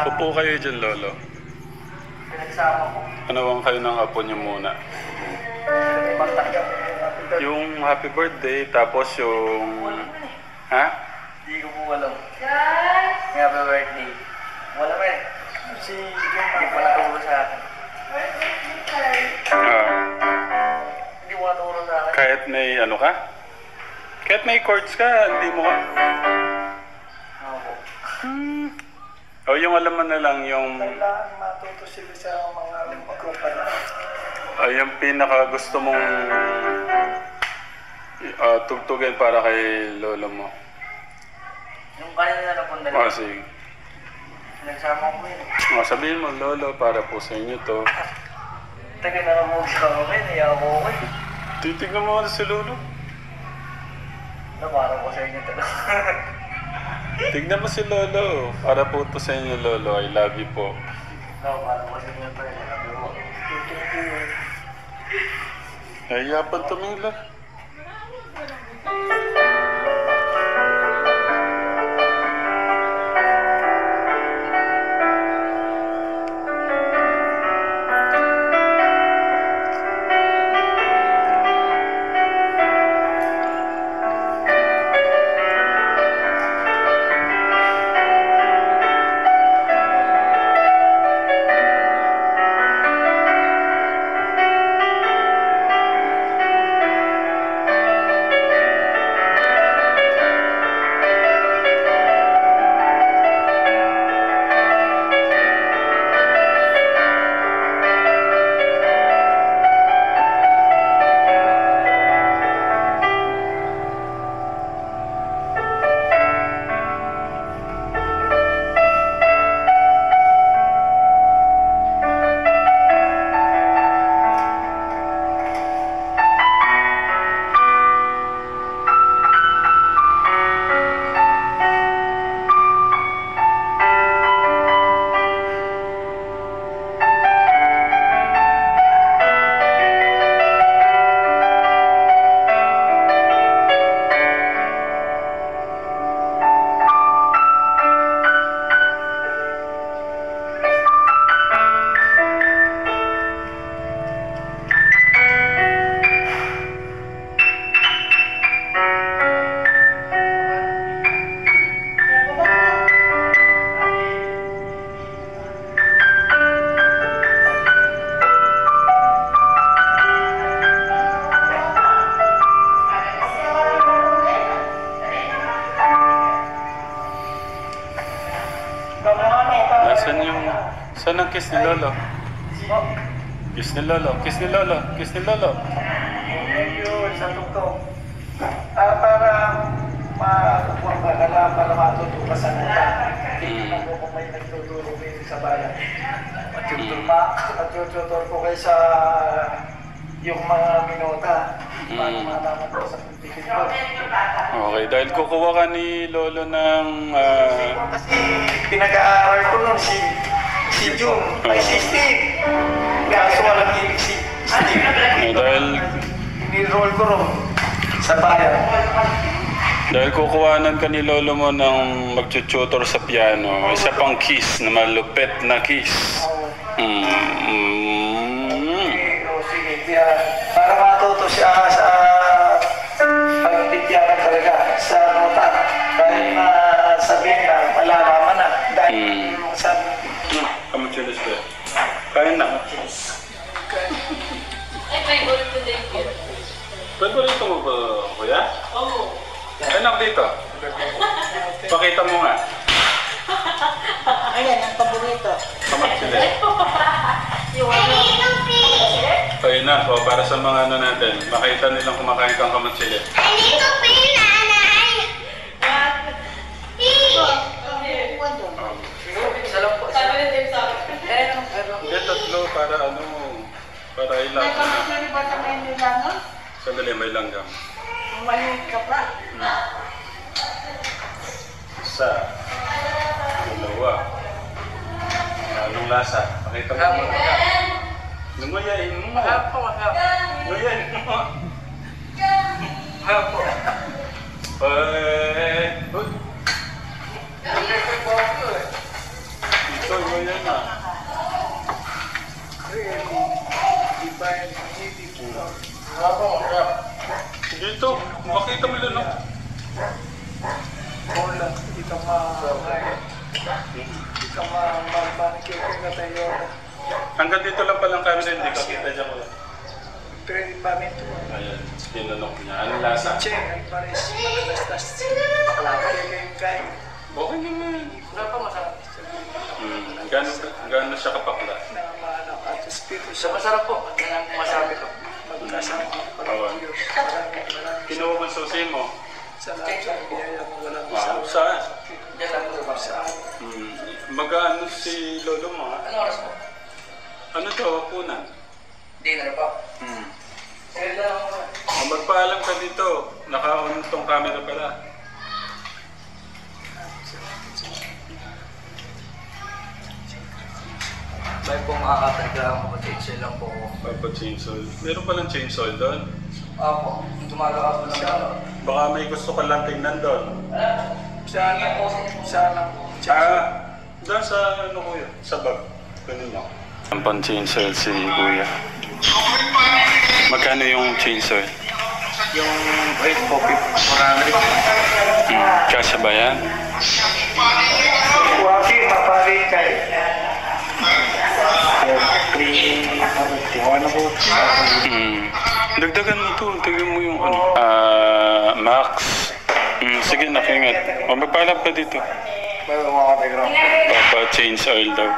Upo kayo dyan, Lolo. Pinagsama ko. Anawang kayo ng apo niyo muna. Magtanggap. Yung happy birthday, tapos yung... Ha? Hindi ko po alam. Happy birthday. Wala pa eh. Si hindi po naturo sa akin. Hindi po naturo sa akin. Kahit may ano ka? Kahit may chords ka, hindi mo ka... Ako. O yung alam mo na lang, yung... Kailangan matuto sila sa mga magkumpal. yung pinaka gusto mong tugtugin para kay lolo mo. Yung kanina na pong dalawa. Sige. Nagsama ko yun. Sabihin mo, Lolo, para po sa inyo to. Taga nakamugis ako kayo, naiyak ako kayo. Titignan mo si Lolo. Para po sa inyo talaga. Tignan mo si Lolo. Para po to sa inyo, Lolo. I love you po. Para po sa inyo talaga. Nahiyapan tumila. Saan ang kiss ni Lolo? Kiss ni Lolo, kiss ni Lolo, kiss ni Lolo. Yun, sa tugtog. Para para matuto ka sa nila. Tingnan ko kung may nagtuturo dito sa bayan. Matututor ko kayo sa yung mga minota. Para malaman ko sa pagpipin ko. Okay, dahil kukuha ka ni Lolo ng... Kasi pinag-aaral ko nun si June, ay si Steve. Kaso walang ibig si Steve. Dahil... Ni-roll ko ron sa bayan. Dahil kukuhanan ka ni Lolo mo ng mag-tutor sa piano, isa pang kiss na malupet na kiss. Sige, para matuto siya sa pagbibigyan talaga sa nota. Dahil sabihin na, malalaman na. Dahil sa... Kamachilis ka. Kain na. Ay, may ulit ko din yun. Paborito mo ba, kuya? Oo. Anak dito. Pakita mo nga. Ayan, ang paborito. Kamachilis. Yung ano? Ayun na, para sa mga ano natin, makita nilang kumakain kang kamachilis. Hindi, tatlo para ano, para ilang. Sandali, may langgam. Isa. Dalawa. Anong lasa? Pakita mo. Nungayain mo. Nungayain mo. Dito. Ito, yan na. Dito, makita mo lang. Hindi ka magbalik ka tayo. Hanggang dito lang palang kami rin, hindi ka kita dyan ko. Pero hindi pa minto. Ayan, tinanong niya. Anong lasa? Che, ang pares. Malalastas. Kaya kayong kain. Okay naman. Wala pa masarap. Gano'n siya kapakla? Na maanak at espiritu. Sa masarap po. Yan ang masabi ko. Magkasama. Maraming. Kinuha mo susi mo? Sa lahat sa biyaya mo walang Wow, masabi. saan? Yan lang po sa Mag-ano si lolo mo ha? Ano oras mo? Ano to, hapunan? Dinner pa. Kaya lang ako. Magpaalam ka dito. Naka-on tong camera pala. May pong makakatagla ako, chainsaw lang po ako. Papa chainsaw. Meron palang chainsaw doon. Ako, tumalakas ko lang. Baka may gusto ka lang tingnan doon. Sana po. Sana po. Doon sa ano kuya? Sa bag. Ganun mo. Ang pan-chainsaw si kuya. Magkano yung chainsaw? Yung white coffee, marami rin. Kasya ba yan? Wafi, mapari kayo. Dagdagan mo to. Tignan mo yung ano. Max. Sige, nakingat. O, magpaalap ka dito. Papa change oil daw.